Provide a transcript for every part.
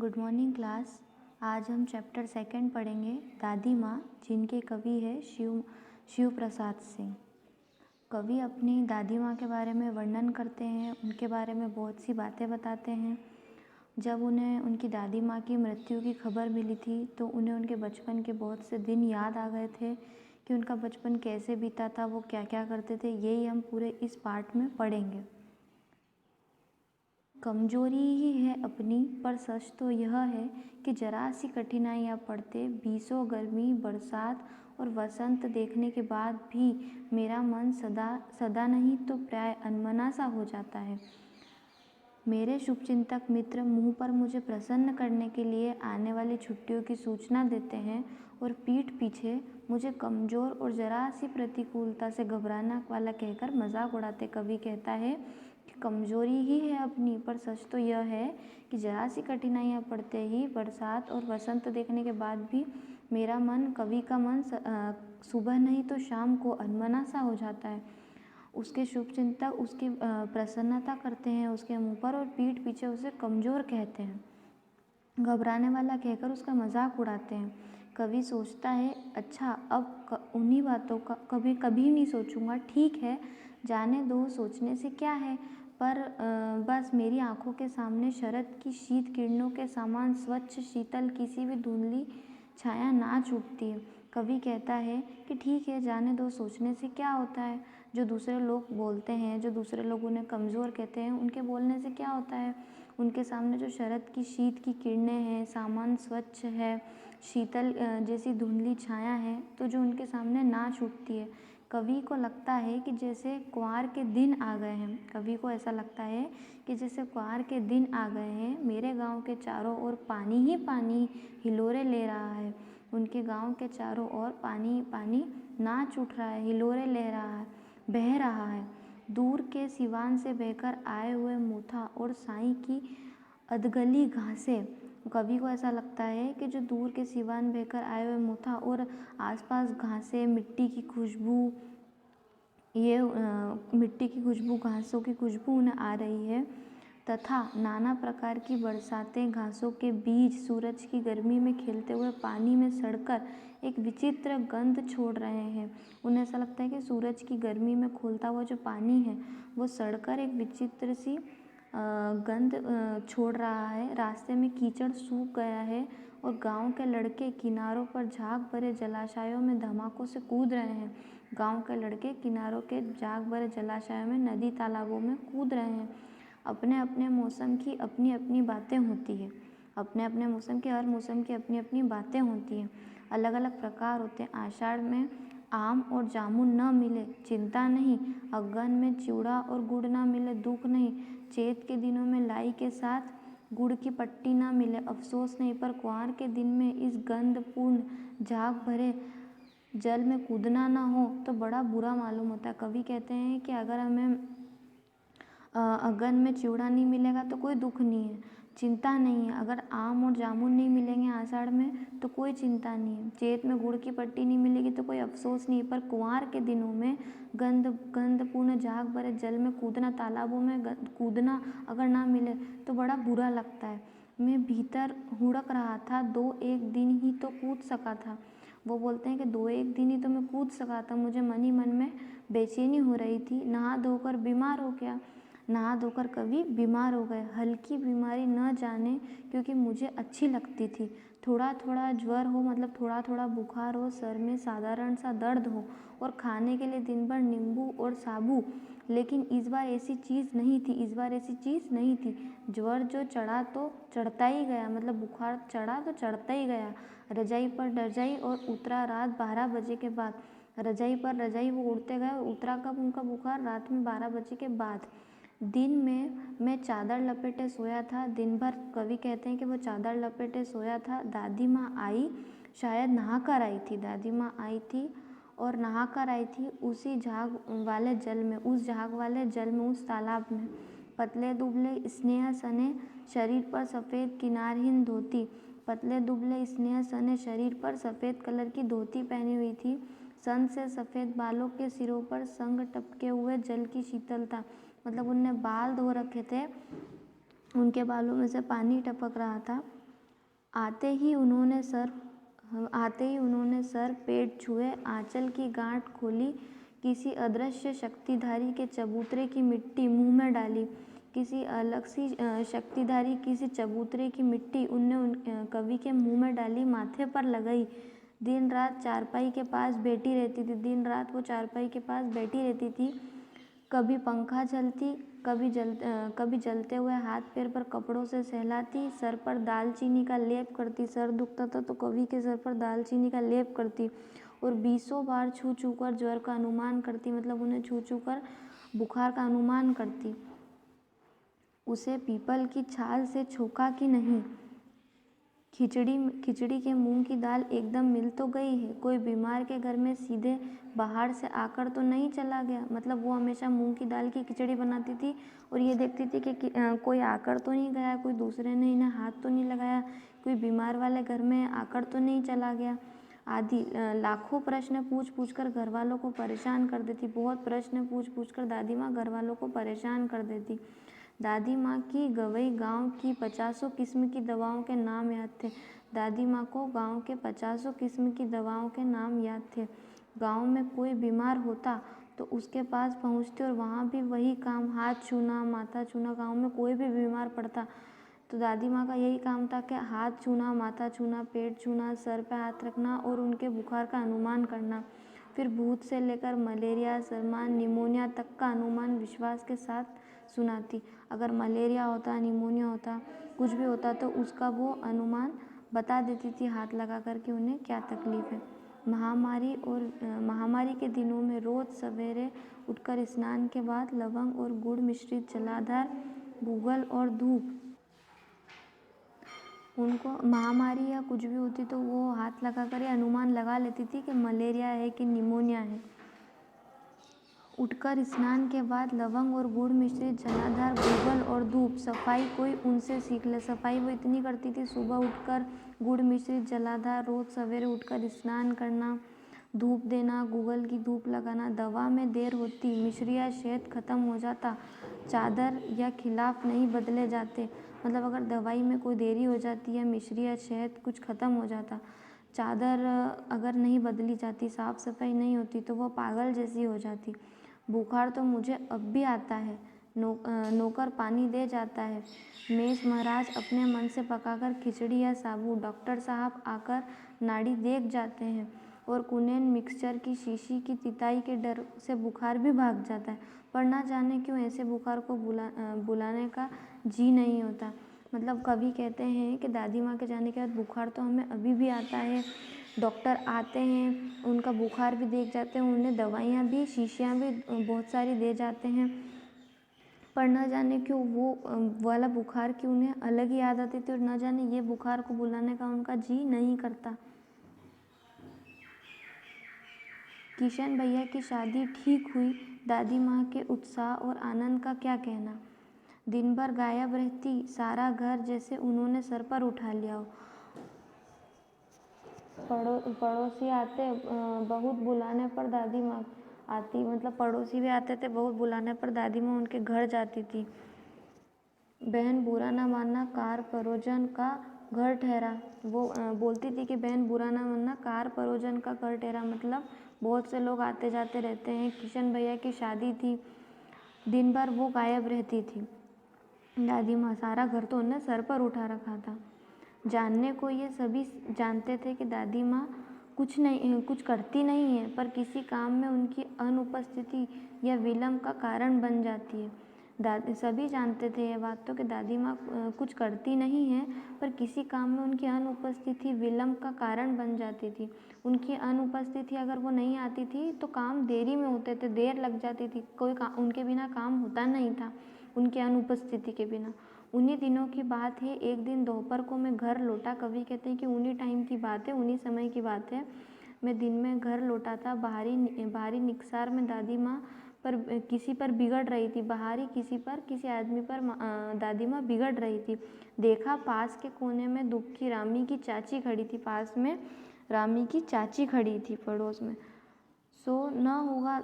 Good morning class. आज हम chapter second पढ़ेंगे, दादी माँ, जिनके कवि है शिव प्रसाद सिंह। कवि अपनी दादी माँ के बारे में वर्णन करते हैं, उनके बारे में बहुत सी बातें बताते हैं। जब उन्हें उनकी दादी माँ की मृत्यु की खबर मिली थी तो उन्हें उनके बचपन के बहुत से दिन याद आ गए थे कि उनका बचपन कैसे बीता था, वो क्या क्या करते थे। यही हम पूरे इस पार्ट में पढ़ेंगे। कमजोरी ही है अपनी, पर सच तो यह है कि जरा सी कठिनाइयाँ पड़ते, बीसों गर्मी, बरसात और वसंत देखने के बाद भी मेरा मन सदा नहीं तो प्राय अनमना सा हो जाता है। मेरे शुभचिंतक मित्र मुँह पर मुझे प्रसन्न करने के लिए आने वाली छुट्टियों की सूचना देते हैं और पीठ पीछे मुझे कमज़ोर और जरा सी प्रतिकूलता से घबराना वाला कहकर मजाक उड़ाते। कवि कहता है कि कमज़ोरी ही है अपनी, पर सच तो यह है कि जरा सी कठिनाइयाँ पड़ते ही, बरसात और वसंत देखने के बाद भी मेरा मन, कवि का मन सुबह नहीं तो शाम को अनमना सा हो जाता है। उसके शुभचिंतक उसकी प्रसन्नता करते हैं उसके मुँह पर और पीठ पीछे उसे कमज़ोर कहते हैं, घबराने वाला कहकर उसका मजाक उड़ाते हैं। कवि सोचता है, अच्छा अब उन्हीं बातों का कभी कभी नहीं सोचूंगा। ठीक है, जाने दो, सोचने से क्या है। पर बस मेरी आंखों के सामने शरद की शीत किरणों के समान स्वच्छ शीतल किसी भी धुंधली छाया ना छूटती है। कवि कहता है कि ठीक है, जाने दो, सोचने से क्या होता है। जो दूसरे लोग बोलते हैं, जो दूसरे लोग उन्हें कमज़ोर कहते हैं, उनके बोलने से क्या होता है। उनके सामने जो शरद की शीत की किरणें हैं, सामान स्वच्छ है, शीतल जैसी धुंधली छाया है, तो जो उनके सामने ना छूटती है। कवि को लगता है कि जैसे कुंवार के दिन आ गए हैं। कवि को ऐसा लगता है कि जैसे कुंवार के दिन आ गए हैं। मेरे गांव के चारों ओर पानी ही पानी हिलोरे ले रहा है। उनके गांव के चारों ओर पानी पानी नाच उठ रहा है, हिलोरे ले रहा है, बह रहा है। दूर के सिवान से बहकर आए हुए मोथा और साई की अधगली घासें। कवि को ऐसा लगता है कि जो दूर के सिवान बहकर आए हुए मोथा और आसपास घासें, मिट्टी की खुशबू, ये मिट्टी की खुशबू, घासों की खुशबू उन्हें आ रही है, तथा नाना प्रकार की बरसातें घासों के बीज सूरज की गर्मी में खेलते हुए पानी में सड़कर एक विचित्र गंध छोड़ रहे हैं। उन्हें ऐसा लगता है कि सूरज की गर्मी में खोलता हुआ जो पानी है वो सड़कर एक विचित्र सी गंध छोड़ रहा है। रास्ते में कीचड़ सूख गया है और गांव के लड़के किनारों पर झाग भरे जलाशयों में धमाकों से कूद रहे हैं। गांव के लड़के किनारों के झाग भरे जलाशयों में, नदी तालाबों में कूद रहे हैं। अपने अपने मौसम की अपनी अपनी बातें होती है। अपने अपने मौसम की, हर मौसम की अपनी अपनी बातें होती हैं, अलग अलग प्रकार होते हैं। आषाढ़ में आम और जामुन न मिले, चिंता नहीं। अगन में चिवड़ा और गुड़ न मिले, दुख नहीं। चैत के दिनों में लाई के साथ गुड़ की पट्टी ना मिले, अफसोस नहीं। पर कुंवार के दिन में इस गंधपूर्ण झाग भरे जल में कूदना ना हो तो बड़ा बुरा मालूम होता है। कवि कहते हैं कि अगर हमें अगन में चिवड़ा नहीं मिलेगा तो कोई दुख नहीं है, चिंता नहीं है। अगर आम और जामुन नहीं मिलेंगे आषाढ़ में तो कोई चिंता नहीं है। चैत में गुड़ की पट्टी नहीं मिलेगी तो कोई अफसोस नहीं है। पर कुंवार के दिनों में गंधपूर्ण झाग भरे जल में कूदना, तालाबों में कूदना अगर ना मिले तो बड़ा बुरा लगता है। मैं भीतर हुड़क रहा था, 2-1 दिन ही तो कूद सका था। वो बोलते हैं कि 2-1 दिन ही तो मैं कूद सका था, मुझे मन ही मन में बेचैनी हो रही थी। नहा धोकर बीमार हो गया। नहा धोकर कवि बीमार हो गए। हल्की बीमारी न जाने, क्योंकि मुझे अच्छी लगती थी। थोड़ा थोड़ा ज्वर हो, मतलब थोड़ा थोड़ा बुखार हो, सर में साधारण सा दर्द हो और खाने के लिए दिन भर नींबू और साबू। लेकिन इस बार ऐसी चीज़ नहीं थी, इस बार ऐसी चीज़ नहीं थी। ज्वर जो चढ़ा तो चढ़ता ही गया, मतलब बुखार चढ़ा तो चढ़ता ही गया। रजाई पर रजाई और उतरा रात 12 बजे के बाद। रजाई पर रजाई वो उड़ते गए और उतरा कब उनका बुखार? रात में 12 बजे के बाद। दिन में मैं चादर लपेटे सोया था, दिन भर। कवि कहते हैं कि वो चादर लपेटे सोया था। दादी माँ आई, शायद नहा कर आई थी। दादी माँ आई थी और नहा कर आई थी उसी झाग वाले जल में, उस झाग वाले जल में, उस तालाब में। पतले दुबले स्नेह सने शरीर पर सफ़ेद किनारहीन धोती, पतले दुबले स्नेह सने शरीर पर सफ़ेद कलर की धोती पहनी हुई थी। सन से सफ़ेद बालों के सिरों पर संग टपके हुए जल की शीतलता, मतलब उनने बाल धो रखे थे, उनके बालों में से पानी टपक रहा था। आते ही उन्होंने सर पेट छुए, आंचल की गांठ खोली, किसी अदृश्य शक्तिधारी के चबूतरे की मिट्टी मुंह में डाली। किसी अलग सी शक्तिधारी किसी चबूतरे की मिट्टी कवि के मुंह में डाली, माथे पर लगाई। दिन रात चारपाई के पास बैठी रहती थी। दिन रात वो चारपाई के पास बैठी रहती थी। कभी पंखा झलती, कभी जलते हुए हाथ पैर पर कपड़ों से सहलाती, सर पर दालचीनी का लेप करती। सर दुखता था तो कवि के सर पर दालचीनी का लेप करती और 20 बार छू छू कर ज्वर का अनुमान करती, मतलब उन्हें छू छू कर बुखार का अनुमान करती। उसे पीपल की छाल से छोका कि नहीं, खिचड़ी के मूंग की दाल एकदम मिल तो गई है, कोई बीमार के घर में सीधे बाहर से आकर तो नहीं चला गया। मतलब वो हमेशा मूंग की दाल की खिचड़ी बनाती थी और ये देखती थी कि कोई आकर तो नहीं गया, कोई दूसरे ने इन्हें हाथ तो नहीं लगाया, कोई बीमार वाले घर में आकर तो नहीं चला गया आदि। लाखों प्रश्न पूछ पूछ कर घर वालों को परेशान कर देती। बहुत प्रश्न पूछ पूछ कर दादी माँ घर वालों को परेशान कर देती। दादी माँ की गवई गांव की 50 किस्म की दवाओं के नाम याद थे। दादी माँ को गांव के 50 किस्म की दवाओं के नाम याद थे। गांव में कोई बीमार होता तो उसके पास पहुँचती और वहाँ भी वही काम, हाथ छूना, माथा छूना। गांव में कोई भी बीमार पड़ता तो दादी माँ का यही काम था कि हाथ छूना, माथा छूना, पेट छूना, सर पे हाथ रखना और उनके बुखार का अनुमान करना। फिर भूत से लेकर मलेरिया, सलमान, निमोनिया तक का अनुमान विश्वास के साथ सुनाती। अगर मलेरिया होता, निमोनिया होता, कुछ भी होता तो उसका वो अनुमान बता देती थी हाथ लगा कर कि उन्हें क्या तकलीफ़ है। महामारी के दिनों में रोज़ सवेरे उठकर स्नान के बाद लवंग और गुड़ मिश्रित जलाधार, गूगल और धूप, उनको महामारी या कुछ भी होती तो वो हाथ लगा कर अनुमान लगा लेती थी कि मलेरिया है कि निमोनिया है। उठकर स्नान के बाद लवंग और गुड़ मिश्रित जलाधार, गूगल और धूप। सफाई कोई उनसे सीख ले। सफाई वो इतनी करती थी, सुबह उठकर गुड़ मिश्रित जलाधार, रोज़ सवेरे उठकर स्नान करना, धूप देना, गूगल की धूप लगाना। दवा में देर होती, मिश्री या शहद खत्म हो जाता, चादर या खिलाफ नहीं बदले जाते। मतलब अगर दवाई में कोई देरी हो जाती या मिश्री या शहद कुछ ख़त्म हो जाता, चादर अगर नहीं बदली जाती, साफ़ सफाई नहीं होती तो वह पागल जैसी हो जाती। बुखार तो मुझे अब भी आता है, नौकर पानी दे जाता है, मेष महाराज अपने मन से पकाकर खिचड़ी या साबू, डॉक्टर साहब आकर नाड़ी देख जाते हैं और कुनेन मिक्सचर की शीशी की तिताई के डर से बुखार भी भाग जाता है। पर ना जाने क्यों ऐसे बुखार को बुलाने का जी नहीं होता। मतलब कवि कहते हैं कि दादी माँ के जाने के बाद बुखार तो हमें अभी भी आता है, डॉक्टर आते हैं, उनका बुखार भी देख जाते हैं, उन्हें दवाइयाँ भी, शीशियाँ भी बहुत सारी दे जाते हैं, पर न जाने क्यों वो वाला बुखार की उन्हें अलग ही याद आती थी और न जाने ये बुखार को बुलाने का उनका जी नहीं करता। किशन भैया की शादी ठीक हुई। दादी माँ के उत्साह और आनंद का क्या कहना। दिन भर गायब रहती, सारा घर जैसे उन्होंने सर पर उठा लिया हो। पड़ोसी आते, बहुत बुलाने पर दादी माँ आती, मतलब पड़ोसी भी आते थे, बहुत बुलाने पर दादी माँ उनके घर जाती थी। बहन बुरा ना मानना, कार परोजन का घर ठहरा। वो बोलती थी कि बहन बुरा ना मानना, कार परोजन का घर ठहरा, मतलब बहुत से लोग आते जाते रहते हैं। किशन भैया की शादी थी, दिन भर वो गायब रहती थी दादी माँ, सारा घर तो उन्हें सर पर उठा रखा था। जानने को ये सभी जानते थे कि दादी माँ कुछ करती नहीं है, पर किसी काम में उनकी अनुपस्थिति या विलम्ब का कारण बन जाती है। सभी जानते थे ये बात तो कि दादी माँ कुछ करती नहीं है, पर किसी काम में उनकी अनुपस्थिति विलम्ब का कारण बन जाती थी। उनकी अनुपस्थिति अगर वो नहीं आती थी तो काम देरी में होते थे, देर लग जाती थी, उनके बिना काम होता नहीं था, उनकी अनुपस्थिति के बिना। उन्हीं दिनों की बात है, एक दिन दोपहर को मैं घर लौटा। कवि कहते हैं कि उन्हीं टाइम की बात है, उन्हीं समय की बात है। मैं दिन में घर लौटा था, बाहरी निकसार में दादी माँ पर किसी पर बिगड़ रही थी, किसी आदमी पर दादी माँ बिगड़ रही थी। देखा पास के कोने में दुख की रामी की चाची खड़ी थी, पास में रामी की चाची खड़ी थी पड़ोस में। सो न होगा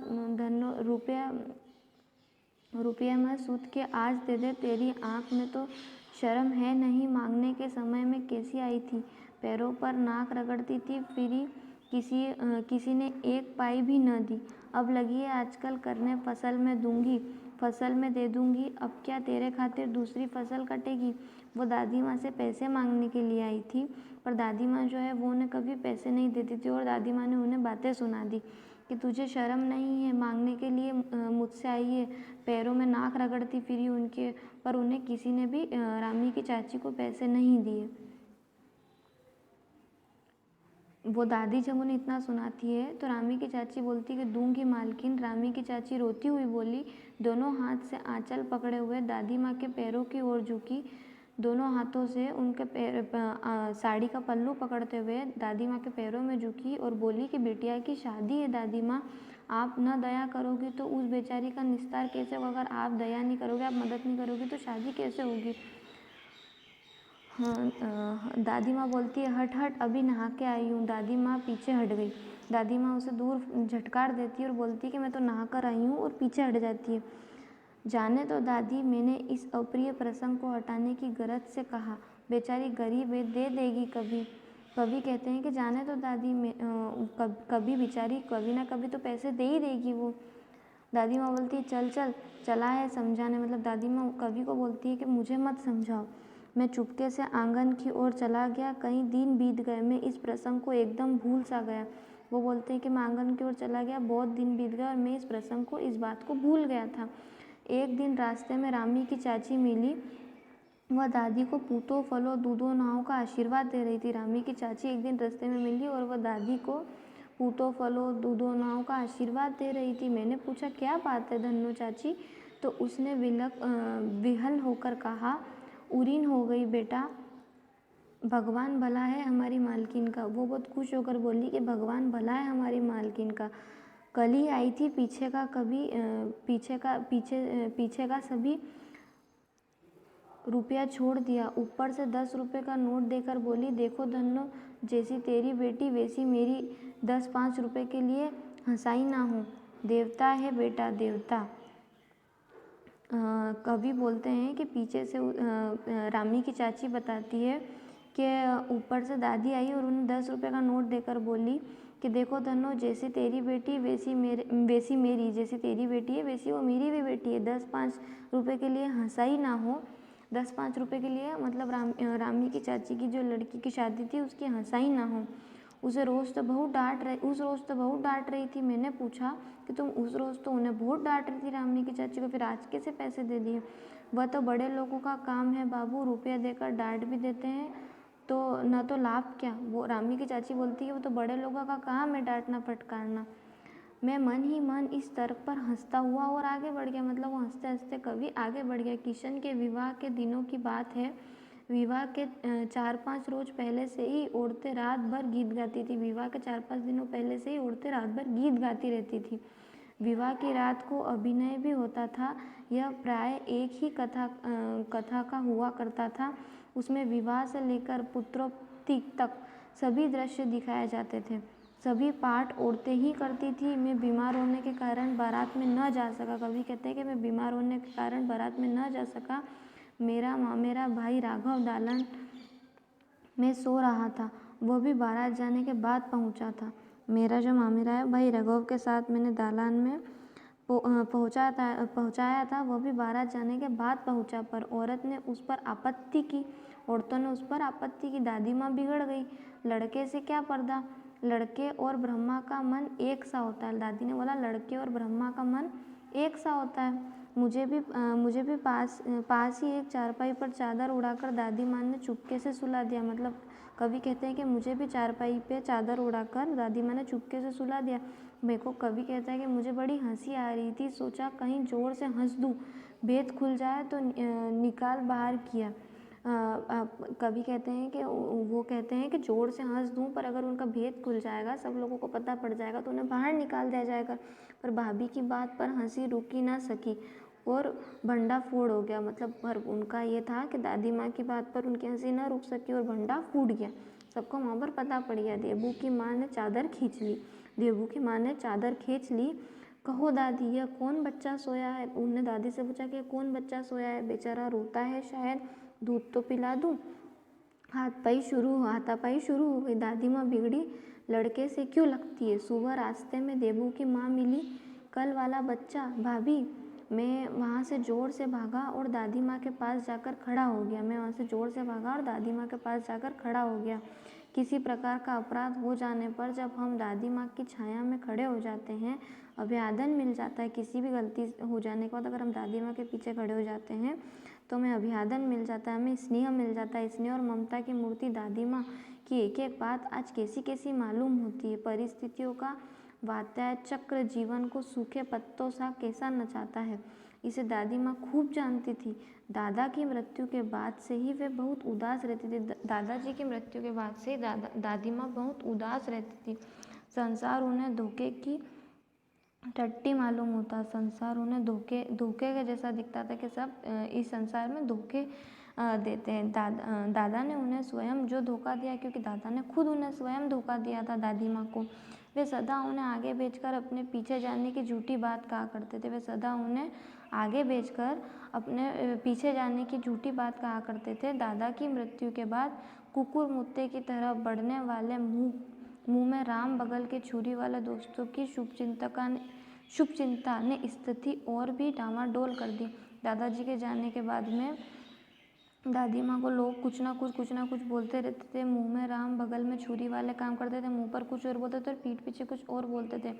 रुपया में सूत के आज दे दे, तेरी आँख में तो शर्म है नहीं, मांगने के समय में कैसी आई थी, पैरों पर नाक रगड़ती थी, फिर किसी ने एक पाई भी न दी। अब लगी है आजकल करने, फसल में दूंगी, फसल में दे दूंगी, अब क्या तेरे खातिर दूसरी फसल कटेगी। वो दादी माँ से पैसे मांगने के लिए आई थी, पर दादी माँ जो है वो उन्हें कभी पैसे नहीं देती थी, और दादी माँ ने उन्हें बातें सुना दी कि तुझे शर्म नहीं है, मांगने के लिए मुझसे आई है। पैरों में नाक रगड़ती फिरी उनके, पर उन्हें किसी ने भी रामी की चाची को पैसे नहीं दिए। वो दादी जब उन्हें इतना सुनाती है तो रामी की चाची बोलती कि दूंगी मालकिन। रामी की चाची रोती हुई बोली, दोनों हाथ से आंचल पकड़े हुए दादी माँ के पैरों की ओर झुकी, दोनों हाथों से उनके साड़ी का पल्लू पकड़ते हुए दादी माँ के पैरों में झुकी और बोली कि बिटिया की शादी है दादी माँ, आप न दया करोगी तो उस बेचारी का निस्तार कैसे होगा। अगर आप दया नहीं करोगे, आप मदद नहीं करोगी तो शादी कैसे होगी। हाँ, दादी माँ बोलती है, हट हट, अभी नहा के आई हूँ। दादी माँ पीछे हट गई। दादी माँ उसे दूर झटकार देती है और बोलती है कि मैं तो नहा कर आई हूँ, और पीछे हट जाती है। जाने तो दादी, मैंने इस अप्रिय प्रसंग को हटाने की गरज से कहा, बेचारी गरीब है, दे देगी कभी। कभी कहते हैं कि जाने तो दादी, कभी बेचारी कभी ना कभी तो पैसे दे ही देगी वो। दादी माँ बोलती है, चल चल, चला है समझाने। मतलब दादी माँ कवि को बोलती है कि मुझे मत समझाओ। मैं चुपके से आंगन की ओर चला गया। कई दिन बीत गए, मैं इस प्रसंग को एकदम भूल सा गया। वो बोलते हैं कि मैं आंगन की ओर चला गया, बहुत दिन बीत गए और मैं इस प्रसंग को, इस बात को भूल गया था। एक दिन रास्ते में रामी की चाची मिली। वह दादी को पूतों फलों दूधों नाव का आशीर्वाद दे रही थी। रामी की चाची एक दिन रास्ते में मिली और वह दादी को पूतों फलों दूधों नाव का आशीर्वाद दे रही थी। मैंने पूछा, क्या बात है धन्नो चाची। तो उसने विहल होकर कहा, उरीन हो गई बेटा, भगवान भला है हमारी मालकिन का। वो बहुत खुश होकर बोली कि भगवान भला है हमारी मालकिन का। कल ही आई थी, पीछे का सभी रुपया छोड़ दिया, ऊपर से 10 रुपये का नोट देकर बोली, देखो धन्नो, जैसी तेरी बेटी वैसी मेरी, 10-5 रुपये के लिए हंसाई ना हो। देवता है बेटा, देवता। कवि बोलते हैं कि पीछे से रामी की चाची बताती है कि ऊपर से दादी आई और उन्हें 10 रुपये का नोट देकर बोली कि देखो धन्नो, जैसी तेरी बेटी वैसी मेरी, जैसी तेरी बेटी है वैसी वो मेरी भी बेटी है। 10-5 रुपये के लिए हंसाई ना हो। 10-5 रुपये के लिए मतलब रामी की चाची की जो लड़की की शादी थी उसकी हंसाई ना हो। उस रोज़ तो बहुत डांट रही थी। मैंने पूछा कि तुम उस रोज़ तो उन्हें बहुत डांट रही थी रामी की चाची को, फिर आज कैसे पैसे दे दिए। वह तो बड़े लोगों का काम है बाबू, रुपया देकर डांट भी देते हैं तो न तो लाभ क्या। वो रामी की चाची बोलती है, वो तो बड़े लोगों का काम है डांटना फटकारना। मैं मन ही मन इस तर्क पर हंसता हुआ और आगे बढ़ गया। मतलब वो हंसते हंसते कवि आगे बढ़ गया। किशन के विवाह के दिनों की बात है। विवाह के 4-5 रोज पहले से ही औरतें रात भर गीत गाती थी। विवाह के 4-5 दिनों पहले से ही औरतें रात भर गीत गाती रहती थी। विवाह की रात को अभिनय भी होता था। यह प्राय एक ही कथा का हुआ करता था। उसमें विवाह से लेकर पुत्रोक्ति तक सभी दृश्य दिखाए जाते थे। सभी पाठ औरतें ही करती थी। मैं बीमार होने के कारण बारात में न जा सका। कवि कहते हैं कि मैं बीमार होने के कारण बारात में न जा सका। मेरा भाई राघव दालान में सो रहा था। वह भी बारात जाने के बाद पहुंचा था। मेरा जो मामेरा है भाई राघव के साथ मैंने दालान में पहुंचाया था। वह भी बारात जाने के बाद पहुंचा, पर औरत ने उस पर आपत्ति की। औरतों ने उस पर आपत्ति की। दादी माँ बिगड़ गई। लड़के से क्या पर्दा, लड़के और ब्रह्मा का मन एक सा होता है। दादी ने बोला, लड़के और ब्रह्मा का मन एक सा होता है। मुझे भी पास ही एक चारपाई पर चादर उड़ाकर दादी माँ ने चुपके से सुला दिया। मतलब कवि कहते हैं कि मुझे भी चारपाई पे चादर उड़ाकर दादी माँ ने चुपके से सुला दिया। मेरे को कवि कहता है कि मुझे बड़ी हंसी आ रही थी। सोचा कहीं जोर से हंस दूँ, भेद खुल जाए तो निकाल बाहर किया। कवि कहते हैं कि वो कहते हैं कि जोर से हंस दूँ, पर अगर उनका भेद खुल जाएगा, सब लोगों को पता पड़ जाएगा तो उन्हें बाहर निकाल दिया जाएगा। पर भाभी की बात पर हंसी रुकी ना सकी और भंडा फोड़ हो गया। मतलब पर उनका ये था कि दादी माँ की बात पर उनकी हंसी ना रुक सकी और भंडा फूट गया। सबको वहाँ पर पता पड़ गया। देवू की माँ ने चादर खींच ली। कहो दादी, यह कौन बच्चा सोया है। उन्होंने दादी से पूछा कि कौन बच्चा सोया है, बेचारा रोता है शायद। दूध तो पिला दूँ। हाथापाई शुरू हो गई। दादी माँ बिगड़ी लड़के से क्यों लगती है। सुबह रास्ते में देबू की माँ मिली। कल वाला बच्चा भाभी। मैं वहाँ से जोर से भागा और दादी माँ के पास जाकर खड़ा हो गया। किसी प्रकार का अपराध हो जाने पर जब हम दादी माँ की छाया में खड़े हो जाते हैं, अभयादन मिल जाता है। किसी भी गलती हो जाने के बाद अगर हम दादी माँ के पीछे खड़े हो जाते हैं तो हमें अभयादन मिल जाता है, हमें स्नेह मिल जाता है। स्नेह और ममता की मूर्ति दादी माँ की एक एक बात आज कैसी कैसी मालूम होती है। परिस्थितियों का वात्या चक्र जीवन को सूखे पत्तों सा कैसा नचाता है, इसे दादी माँ खूब जानती थी। दादा की मृत्यु के बाद से ही वे बहुत उदास रहती थी। दादाजी की मृत्यु के बाद से दादी माँ बहुत उदास रहती थी। संसार उन्हें धोखे की टट्टी मालूम होता। संसार उन्हें धोखे के जैसा दिखता था कि सब इस संसार में धोखे देते हैं। दादा ने उन्हें स्वयं जो धोखा दिया, क्योंकि दादा ने खुद उन्हें स्वयं धोखा दिया था दादी माँ को। वे सदा उन्हें आगे भेजकर अपने पीछे जाने की झूठी बात कहा करते थे। दादा की मृत्यु के बाद कुकुर मुत्ते की तरह बढ़ने वाले मुंह में राम बगल के छुरी वाले दोस्तों की शुभचिंता ने स्थिति और भी डामाडोल कर दी। दादाजी के जाने के बाद में दादी माँ को लोग कुछ ना कुछ बोलते रहते थे। मुंह में राम बगल में छुरी वाले काम करते थे, मुंह पर कुछ और बोलते थे और पीठ पीछे कुछ और बोलते थे।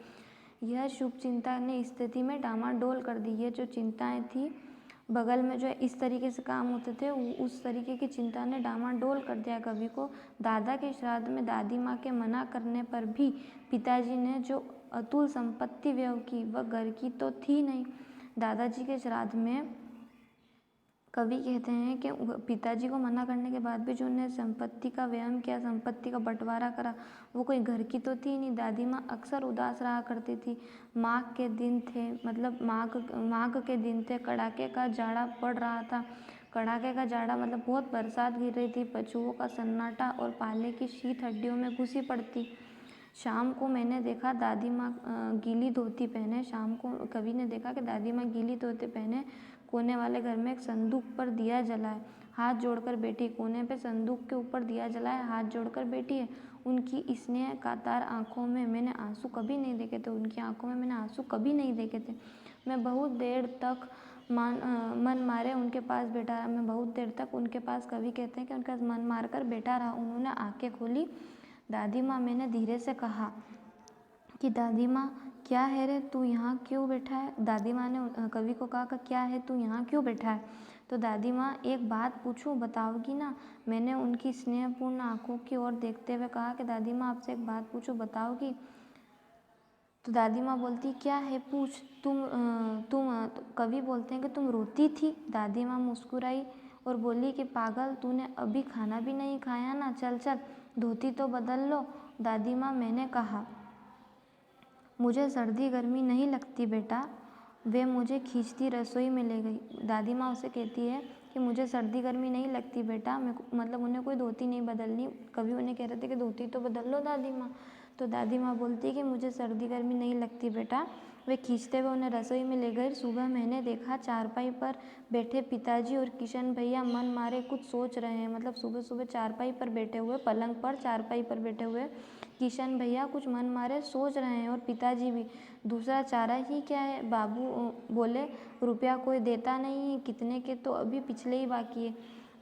यह शुभचिंता ने स्थिति में डामाडोल कर दी। ये जो चिंताएं थी, बगल में जो इस तरीके से काम होते थे, उस तरीके की चिंता ने डामाडोल कर दिया कवि को। दादा के श्राद्ध में दादी माँ के मना करने पर भी पिताजी ने जो अतुल संपत्ति व्यय की, वह घर की तो थी नहीं। दादाजी के श्राद्ध में कवि कहते हैं कि पिताजी को मना करने के बाद भी जो उन्हें संपत्ति का व्यय किया, संपत्ति का बंटवारा करा, वो कोई घर की तो थी नहीं। दादी माँ अक्सर उदास रहा करती थी। माघ के दिन थे, कड़ाके का जाड़ा पड़ रहा था। कड़ाके का जाड़ा मतलब बहुत बरसात गिर रही थी। पशुओं का सन्नाटा और पाले की शीत हड्डियों में घुसी पड़ती। शाम को मैंने देखा दादी माँ गीली धोती पहने। शाम को कवि ने देखा कि दादी माँ गीली धोती पहने कोने वाले घर में एक संदूक पर दिया जलाए, हाथ जोड़कर बैठी। कोने पे संदूक के ऊपर दिया जलाए, हाथ जोड़कर बैठी है। उनकी स्नेह कातर आँखों में मैंने आंसू कभी नहीं देखे थे। मैं बहुत देर तक मन मारे उनके पास बैठा रहा। कवि कहते हैं कि उनका मन मार कर बैठा रहा। उन्होंने आंखें खोली। दादी माँ, मैंने धीरे से कहा कि दादी माँ, क्या है रे, तू यहाँ क्यों बैठा है। दादी माँ ने कवि को कहा कि क्या है, तू यहाँ क्यों बैठा है। तो दादी माँ, एक बात पूछूं, बताओगी ना। मैंने उनकी स्नेहपूर्ण आंखों की ओर देखते हुए कहा कि दादी माँ, आपसे एक बात पूछूं, बताओगी। तो दादी माँ बोलती, क्या है, पूछ। कवि बोलते हैं कि तुम रोती थी। दादी माँ मुस्कुराई और बोली कि पागल, तूने अभी खाना भी नहीं खाया ना, चल धोती तो बदल लो। दादी माँ, मैंने कहा मुझे सर्दी गर्मी नहीं लगती बेटा। वे मुझे खींचती रसोई में ले गई। दादी माँ उसे कहती है कि मुझे सर्दी गर्मी नहीं लगती बेटा, मतलब उन्हें कोई धोती नहीं बदलनी। कभी उन्हें कह रहे थे कि धोती तो बदल लो दादी माँ। तो दादी माँ बोलती है कि मुझे सर्दी गर्मी नहीं लगती बेटा। वे खींचते हुए उन्हें रसोई में ले गए। सुबह मैंने देखा चारपाई पर बैठे पिताजी और किशन भैया मन मारे कुछ सोच रहे हैं। मतलब सुबह सुबह चारपाई पर बैठे हुए, पलंग पर चारपाई पर बैठे हुए किशन भैया कुछ मन मारे सोच रहे हैं, और पिताजी भी। दूसरा चारा ही क्या है, बाबू बोले, रुपया कोई देता नहीं है, कितने के तो अभी पिछले ही बाकी है।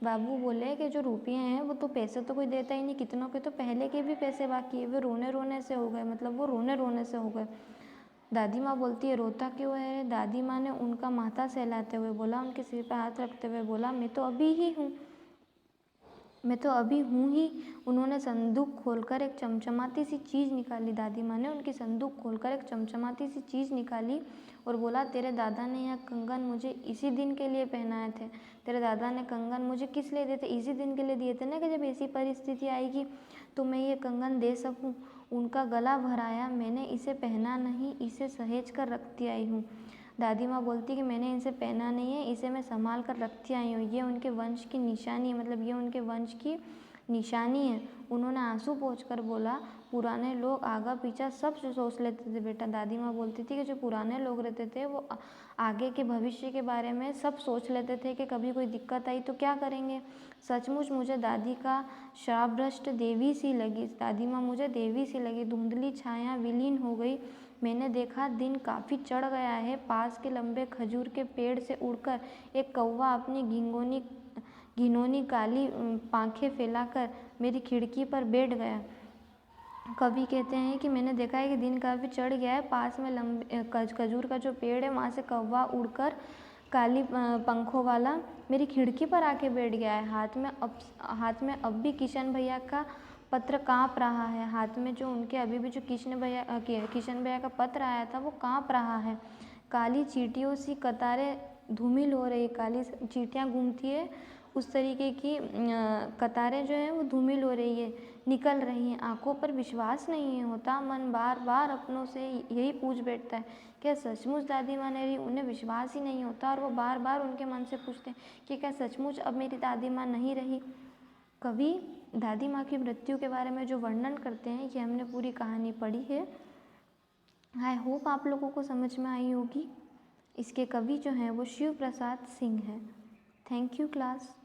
बाबू बोले कि जो रुपये हैं वो तो पैसे तो कोई देता ही नहीं, कितनों के तो पहले के भी पैसे बाकी है। वे रोने रोने से हो गए, मतलब वो रोने रोने से हो गए। दादी माँ बोलती है, रोता क्यों है। दादी माँ ने उनका माथा सहलाते हुए बोला, उनके सिर पर हाथ रखते हुए बोला, मैं तो अभी हूँ ही। उन्होंने संदूक खोलकर एक चमचमाती सी चीज़ निकाली। दादी माँ ने उनकी संदूक खोलकर एक चमचमाती सी चीज़ निकाली और बोला, तेरे दादा ने यह कंगन मुझे इसी दिन के लिए पहनाए थे। तेरे दादा ने कंगन मुझे किस लिए दिए थे, इसी दिन के लिए दिए थे ना, कि जब ऐसी परिस्थिति आएगी तो मैं ये कंगन दे सकूं। उनका गला भराया। मैंने इसे पहना नहीं, इसे सहेज कर रखती आई हूँ। दादी माँ बोलती कि मैंने इसे पहना नहीं है, इसे मैं संभाल कर रखती आई हूँ। ये उनके वंश की निशानी है, मतलब ये उनके वंश की निशानी है। उन्होंने आंसू पोंछकर बोला, पुराने लोग आगा पीछा सब सोच लेते थे बेटा। दादी माँ बोलती थी कि जो पुराने लोग रहते थे वो आगे के भविष्य के बारे में सब सोच लेते थे कि कभी कोई दिक्कत आई तो क्या करेंगे। सचमुच मुझे दादी का श्रापभ्रष्ट देवी सी लगी। दादी माँ मुझे देवी सी लगी। धुंधली छाया विलीन हो गई। मैंने देखा दिन काफ़ी चढ़ गया है। पास के लंबे खजूर के पेड़ से उड़कर एक कौवा अपनी घिनौनी काली पांखें फैलाकर मेरी खिड़की पर बैठ गया। कवि कहते हैं कि मैंने देखा है कि दिन काफ़ी चढ़ गया है। पास में लंबे खजूर का जो पेड़ है वहाँ से कौवा उड़कर काली पंखों वाला मेरी खिड़की पर आके बैठ गया है। हाथ में अब भी किशन भैया का पत्र काँप रहा है। हाथ में जो उनके अभी भी जो किशन भैया का पत्र आया था वो काँप रहा है। काली चींटियों सी कतारें धूमिल हो रही, काली चींटियाँ घूमती है उस तरीके की कतारें जो हैं वो धूमिल हो रही है, निकल रही हैं। आंखों पर विश्वास नहीं होता। मन बार बार अपनों से यही पूछ बैठता है, क्या सचमुच दादी माँ नहीं रही। उन्हें विश्वास ही नहीं होता और वो बार बार उनके मन से पूछते हैं कि क्या सचमुच अब मेरी दादी माँ नहीं रही। कवि दादी माँ की मृत्यु के बारे में जो वर्णन करते हैं, ये हमने पूरी कहानी पढ़ी है। आई होप आप लोगों को समझ में आई होगी। इसके कवि जो हैं वो शिव प्रसाद सिंह हैं। Thank you class.